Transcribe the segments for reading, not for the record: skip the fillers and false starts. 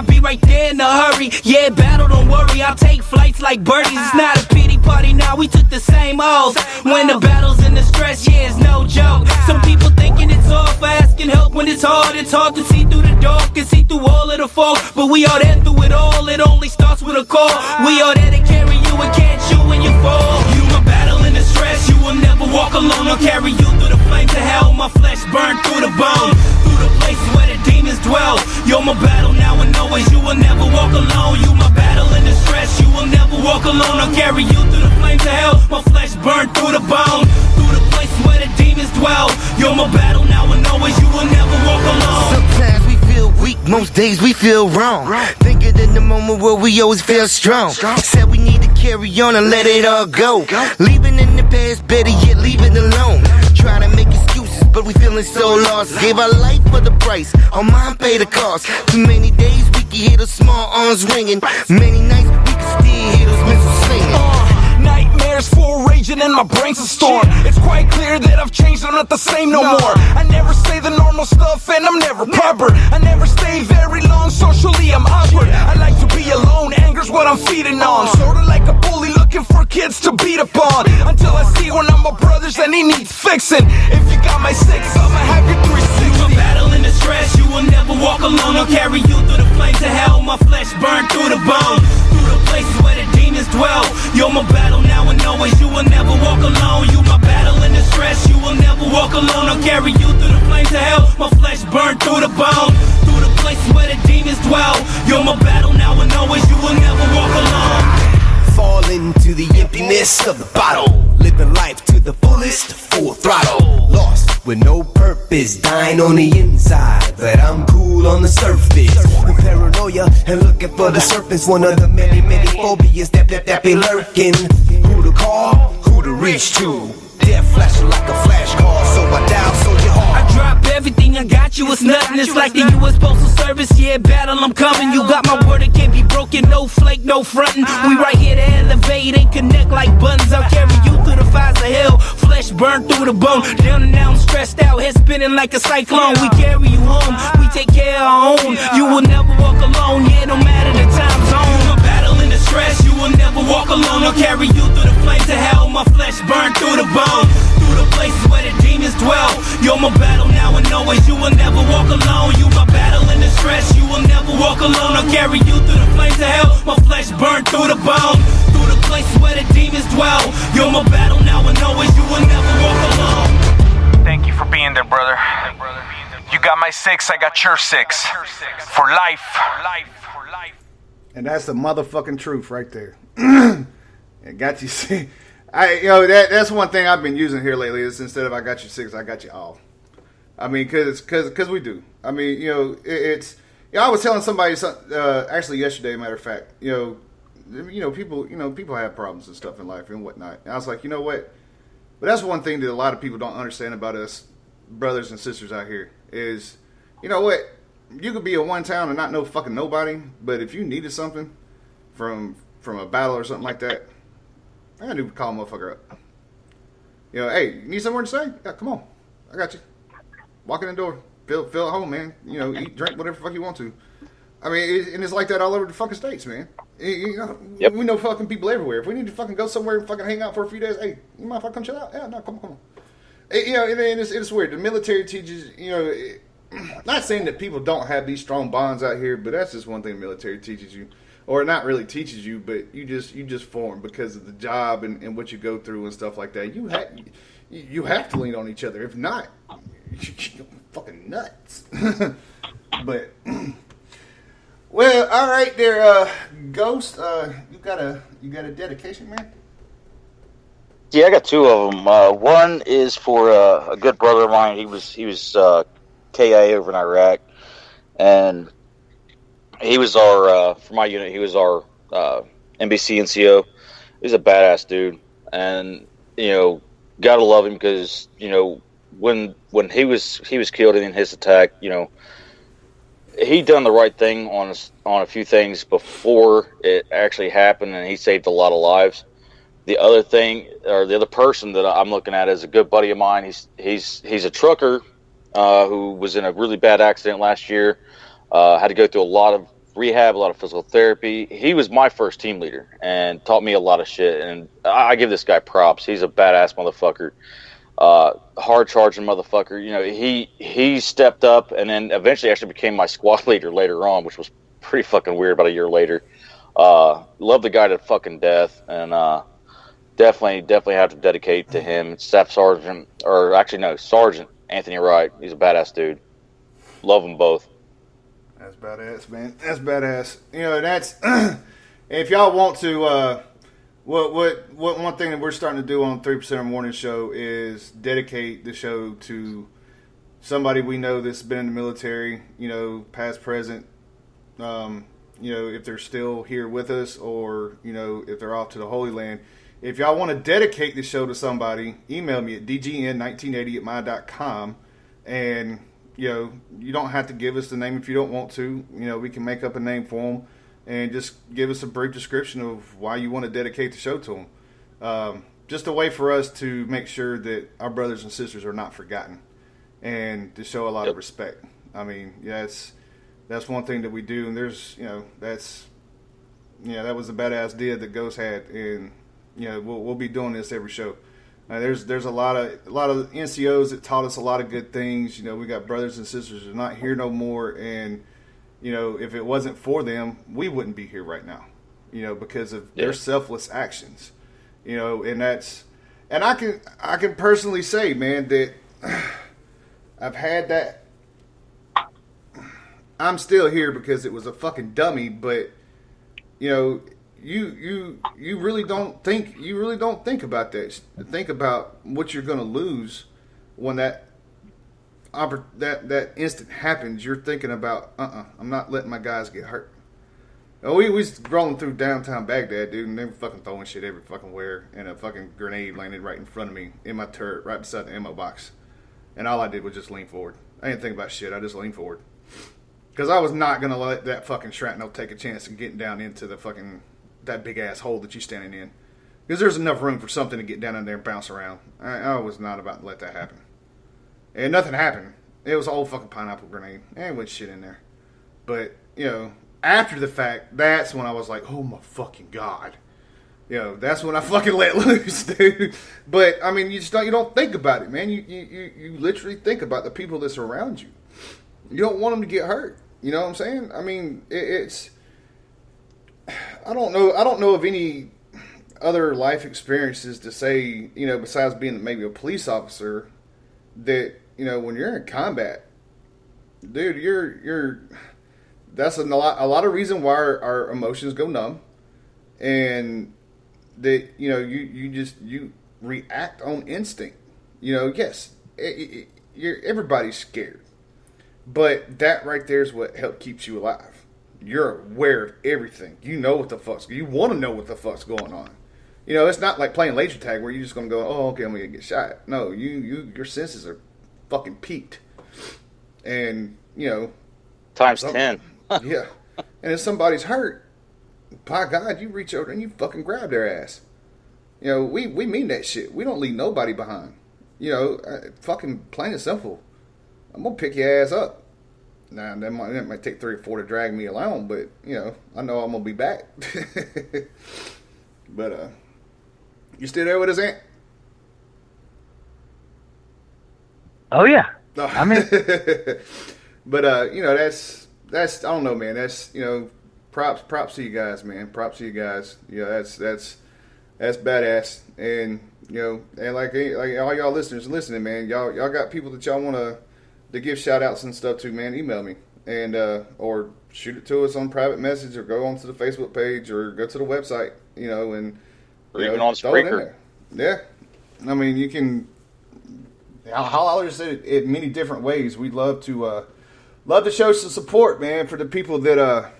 I'll be right there in a hurry. Yeah, battle, don't worry, I'll take flights like birdies. It's not a pity party now, we took the same oath. When the battle's in the stress, yeah, it's no joke. Some people thinking it's all for asking help when it's hard to see through the dark and see through all of the fog. But we are there through it all, it only starts with a call. We are there to carry you and catch you when you fall. You my battle in the stress, you will never walk alone. I'll carry you through the flames of hell, my flesh burned through the bone. Through the places where the demons dwell. You're my battle now and always, you will never walk alone. You my battle in the stress, you will never walk alone. I'll carry you through the flames of hell, my flesh burned through the bone. Through the places where the demons dwell. You're my battle now and always, you will never walk alone. Sometimes we feel weak, most days we feel wrong. Thinking in the moment where we always feel strong. Said we need to carry on and let it all go. Leaving in the past, better yet leave it alone. Trying to make excuses, but we feeling so lost. Gave our life for the price, our mind pay the cost. Too many days we can hear those small arms ringing. Many nights we can still hear those missiles singing. Nightmares full raging and my brain's a storm. It's quite clear that I've changed, I'm not the same no more. I never say the normal stuff and I'm never proper. I never stay very long, socially I'm awkward. I like to be alone, anger's what I'm feeding on. Sorta like a bully looking for kids to beat upon. Until I see one of my brothers and he needs fixing. If you got my six, I'ma have your 360. You a battle in the stress, you will never walk alone. I'll carry you through the flames of hell, my flesh burned through the bone. Through the places where the demons dwell. You're my battle now and always, you will never walk alone. You my battle in the stress, you will never walk alone. I'll carry you through the flames of hell, my flesh burned through the bone. Through the places where the demons dwell. You're my battle now and always, you will never walk alone. Fall into the emptiness of the bottle, living life to the fullest, full throttle. Lost with no purpose, dying on the inside, but I'm cool on the surface. I'm paranoia and looking for the serpents, one of the many, many phobias that be lurking. Who to call, who to reach to? Death flashing like a flash call, so I dial soldier hard. I drop everything, I got you, it's nothing. It's like the U.S. Postal Service, yeah, battle, I'm coming. You got my word, it can't be broken, no flake, no frontin'. We right here to elevate and connect like buttons. I'll carry you through the fires of hell, flesh burned through the bone. Down and out, stressed out, head spinning like a cyclone. We carry you home, we take care of our own. You will never walk alone, yeah, no matter the time zone. You a battle in the stress, you will never walk alone. I'll carry you through the flames of hell, my flesh burned through the bone. Through the places where the demons dwell. You're my battle now and always, you will never walk alone. You my battle in the stress, you will never walk alone. I'll carry you through the flames of hell, my flesh burned through the bone. Through the places where the demons dwell. You're my battle now and always, you will never walk alone. Thank you for being there, brother. You got my six, I got your six. For life. And that's the motherfucking truth right there. It got you. See, that's one thing I've been using here lately. Is instead of I got you six, I got you all. I mean, cause we do. I mean, it's. I was telling somebody actually yesterday, matter of fact. People have problems and stuff in life and whatnot. And I was like, you know what? But that's one thing that a lot of people don't understand about us brothers and sisters out here is, you know what? You could be in one town and not know fucking nobody, but if you needed something from a battle or something like that, I do call a motherfucker up. Hey, you need somewhere to stay? Yeah, come on. I got you. Walk in the door. Feel at home, man. Eat, drink, whatever the fuck you want to. I mean, and it's like that all over the fucking states, man. Yep. We know fucking people everywhere. If we need to fucking go somewhere and fucking hang out for a few days, hey, you mind if I come chill out? Yeah, no, come on. And it's weird. The military teaches, not saying that people don't have these strong bonds out here, but that's just one thing the military teaches you. Or not really teaches you, but you just form because of the job and what you go through and stuff like that. You have to lean on each other. If not, you're fucking nuts. But well, all right, there, Ghost. You got a dedication, man? Yeah, I got two of them. One is for a good brother of mine. He was KIA over in Iraq, and he was our for my unit. He was our NBC NCO. He's a badass dude, and gotta love him because when he was killed in his attack, he done the right thing on a few things before it actually happened, and he saved a lot of lives. The other thing, or the other person that I'm looking at, is a good buddy of mine. He's a trucker who was in a really bad accident last year. Had to go through a lot of rehab, a lot of physical therapy. He was my first team leader and taught me a lot of shit. And I give this guy props. He's a badass motherfucker. Hard charging motherfucker. You know, he stepped up and then eventually actually became my squad leader later on, which was pretty fucking weird about a year later. Love the guy to fucking death, and definitely have to dedicate to him. Sergeant Anthony Wright. He's a badass dude. Love them both. That's badass, man. That's badass. You know, that's if y'all want to. What one thing that we're starting to do on 3% Morning Show is dedicate the show to somebody we know that's been in the military. You know, past, present. You know, if they're still here with us, or you know, if they're off to the Holy Land. If y'all want to dedicate the show to somebody, email me at dgn1980@my.com, and you know, you don't have to give us the name if you don't want to. You know, we can make up a name for them, and just give us a brief description of why you want to dedicate the show to them. Just a way for us to make sure that our brothers and sisters are not forgotten, and to show a lot of respect. I mean, that's one thing that we do, and there's, you know, that was a badass deal that Ghost had, and you know, we'll be doing this every show. There's a lot of NCOs that taught us a lot of good things. You know, we got brothers and sisters that are not here no more, and you know, if it wasn't for them, we wouldn't be here right now. You know, because of their selfless actions. You know, and I can personally say, man, that I've had that. I'm still here because it was a fucking dummy, but you know, you really don't think about that. Think about what you're going to lose when that instant happens. You're thinking about, I'm not letting my guys get hurt. We was rolling through downtown Baghdad, dude, and they were fucking throwing shit every fucking where, and a fucking grenade landed right in front of me in my turret, right beside the ammo box. And all I did was just lean forward. I didn't think about shit. I just leaned forward. Because I was not going to let that fucking shrapnel take a chance of getting down into the fucking, that big ass hole that you're standing in. Because there's enough room for something to get down in there and bounce around. I was not about to let that happen. And nothing happened. It was an old fucking pineapple grenade. Ain't with shit in there. But, you know, after the fact, that's when I was like, oh my fucking God. You know, that's when I fucking let loose, dude. But, I mean, you don't think about it, man. You literally think about the people that's around you. You don't want them to get hurt. You know what I'm saying? I mean, it's. I don't know of any other life experiences to say, you know, besides being maybe a police officer, that, you know, when you're in combat, dude, you're. That's a lot of reason why our emotions go numb, and that, you know, you react on instinct. You know, yes, everybody's scared. But that right there is what helps keeps you alive. You're aware of everything. You know what the fuck's. You want to know what the fuck's going on. You know, it's not like playing laser tag where you're just gonna go, oh, okay, I'm gonna get shot. No, your senses are fucking peaked, and you know, times 10. Yeah, and if somebody's hurt, by God, you reach over and you fucking grab their ass. You know, we mean that shit. We don't leave nobody behind. You know, fucking plain and simple. I'm gonna pick your ass up. Now that might take 3 or 4 to drag me along, but you know, I know I'm gonna be back. But you still there with us, Ant? Oh yeah, I mean, but you know, that's I don't know, man. That's, you know, props to you guys, man. Props to you guys. You know, that's badass. And you know, and like all y'all listeners listening, man, y'all got people that y'all want to give shout outs and stuff to, man, email me, and or shoot it to us on private message, or go onto the Facebook page, or go to the website, you know, and or even on Spreaker. Yeah, I mean, you can holler us in many different ways. We'd love to show some support, man, for the people that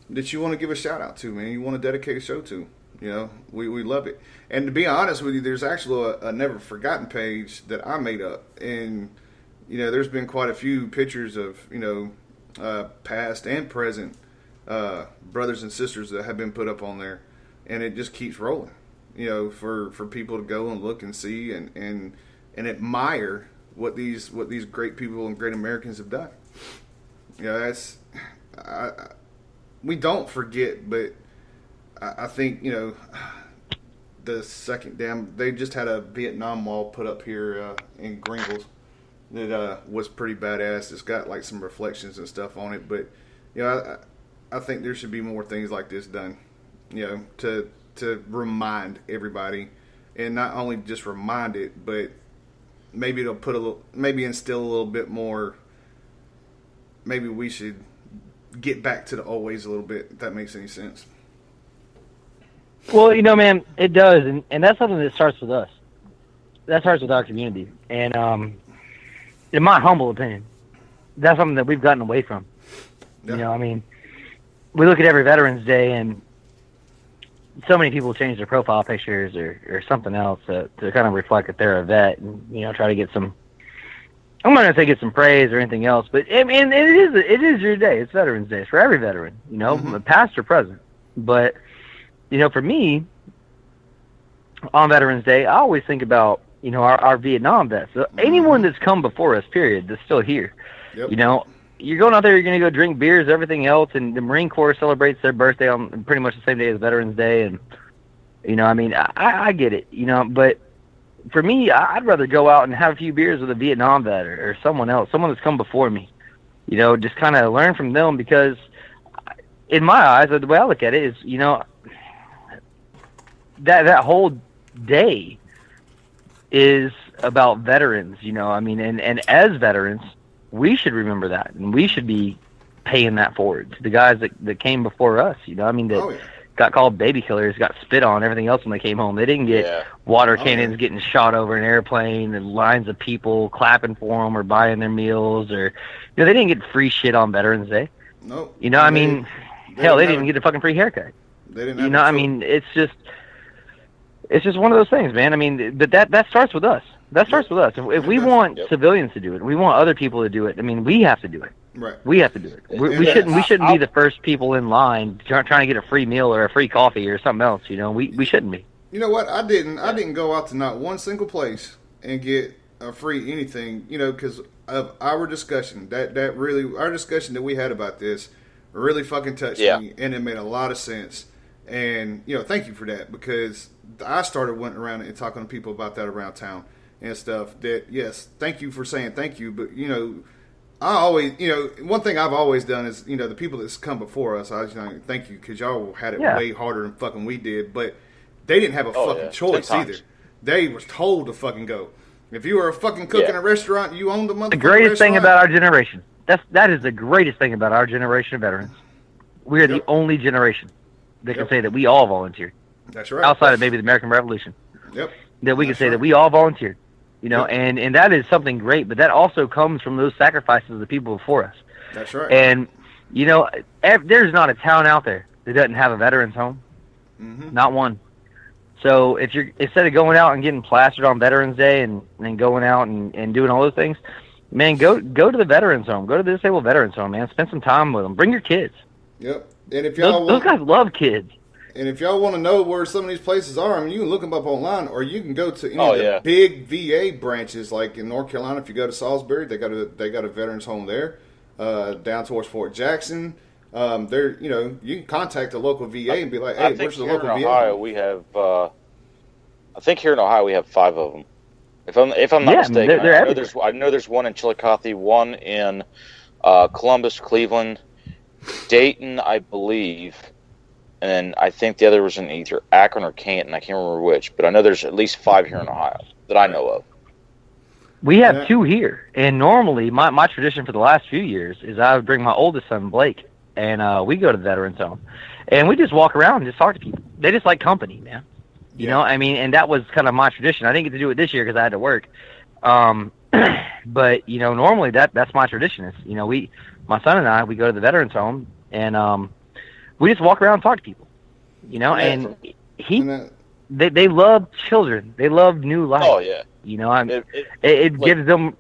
you want to give a shout out to, man. You want to dedicate a show to. You know, we love it. And to be honest with you, there's actually a Never Forgotten page that I made up, and you know, there's been quite a few pictures of, you know, past and present brothers and sisters that have been put up on there, and it just keeps rolling. You know, for people to go and look and see and admire what these great people and great Americans have done. You know, we don't forget, but I think, you know, the second dam, they just had a Vietnam Wall put up here in Gringles that was pretty badass. It's got like some reflections and stuff on it, but you know, I think there should be more things like this done, you know, to remind everybody, and not only just remind it, but maybe it'll put a little, maybe instill a little bit more. Maybe we should get back to the old ways a little bit, if that makes any sense. Well, you know, man, it does, and that's something that starts with us. That starts with our community, and in my humble opinion, that's something that we've gotten away from. Yeah. You know, I mean, we look at every Veterans Day, and so many people change their profile pictures or something else to kind of reflect that they're a vet, and you know, try to get some. I'm not gonna say get some praise or anything else, but I mean, it is your day. It's Veterans Day. It's for every veteran, you know, past or present. But you know, for me, on Veterans Day, I always think about, you know, our Vietnam vets. So anyone that's come before us, period, that's still here. Yep. You know, you're going out there, you're going to go drink beers, everything else, and the Marine Corps celebrates their birthday on pretty much the same day as Veterans Day. And, you know, I mean, I get it, you know, but for me, I'd rather go out and have a few beers with a Vietnam vet or someone else, someone that's come before me, you know, just kind of learn from them, because in my eyes, the way I look at it is, you know, that whole day is about veterans, you know, I mean, and as veterans, we should remember that, and we should be paying that forward to the guys that came before us, you know, I mean, that got called baby killers, got spit on, everything else when they came home. They didn't get water cannons getting shot over an airplane and lines of people clapping for them or buying their meals, or, you know, they didn't get free shit on Veterans Day. Nope. You know, I mean, hell, they didn't even get a fucking free haircut. They didn't. You know, I mean, it's just one of those things, man. I mean, but that starts with us. That starts with us. If we want civilians to do it, we want other people to do it. I mean, we have to do it. Right. We have to do it. We shouldn't be the first people in line trying to get a free meal or a free coffee or something else. You know, we shouldn't be. You know what? I didn't go out to not one single place and get a free anything. You know, because of our discussion. That really, our discussion that we had about this really fucking touched me, and it made a lot of sense. And, you know, thank you for that, because I started went around and talking to people about that around town and stuff. That, yes, thank you for saying thank you. But, you know, I always, you know, one thing I've always done is, you know, the people that's come before us, I just thank you, because y'all had it way harder than fucking we did. But they didn't have a fucking choice either. They was told to fucking go. If you were a fucking cook in a restaurant, you owned the motherfucking The greatest restaurant. thing about our generation. That is the greatest thing about our generation of veterans. We are the only generation that can say that we all volunteered. That's right. Outside of maybe the American Revolution. Yep. That we can say that we all volunteered. You know, and that is something great, but that also comes from those sacrifices of the people before us. That's right. And, you know, there's not a town out there that doesn't have a veterans home. Not one. So if you're, instead of going out and getting plastered on Veterans Day and going out and doing all those things, man, go to the veterans home. Go to the disabled veterans home, man. Spend some time with them. Bring your kids. Yep. And if y'all those guys love kids. And if y'all want to know where some of these places are, I mean, you can look them up online, or you can go to any of the big VA branches, like in North Carolina. If you go to Salisbury, they got a veterans home there. Down towards Fort Jackson, there, you know, you can contact the local VA and be like, "Hey, where's the local VA?" Ohio, we have, I think here in Ohio we have 5 of them. If I'm not mistaken, I know there's one in Chillicothe, one in Columbus, Cleveland, Dayton, I believe. And I think the other was in either Akron or Canton. I can't remember which, but I know there's at least 5 here in Ohio that I know of. We have 2 here, and normally my tradition for the last few years is I would bring my oldest son Blake, and we go to the veterans home, and we just walk around and just talk to people. They just like company, man. You know, I mean, and that was kind of my tradition. I didn't get to do it this year because I had to work, but you know, normally that's my tradition. Is, you know, my son and I, we go to the veterans home, and we just walk around and talk to people, you know, and they love children. They love new life. Oh, yeah. You know, it gives them...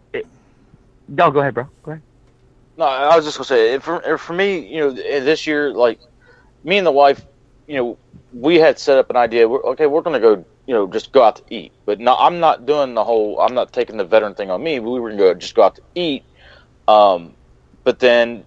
No, go ahead, bro. Go ahead. No, I was just going to say, for me, you know, this year, like, me and the wife, you know, we had set up an idea. We're going to go, you know, just go out to eat. But no, I'm not doing I'm not taking the veteran thing on me. We were going to just go out to eat. But then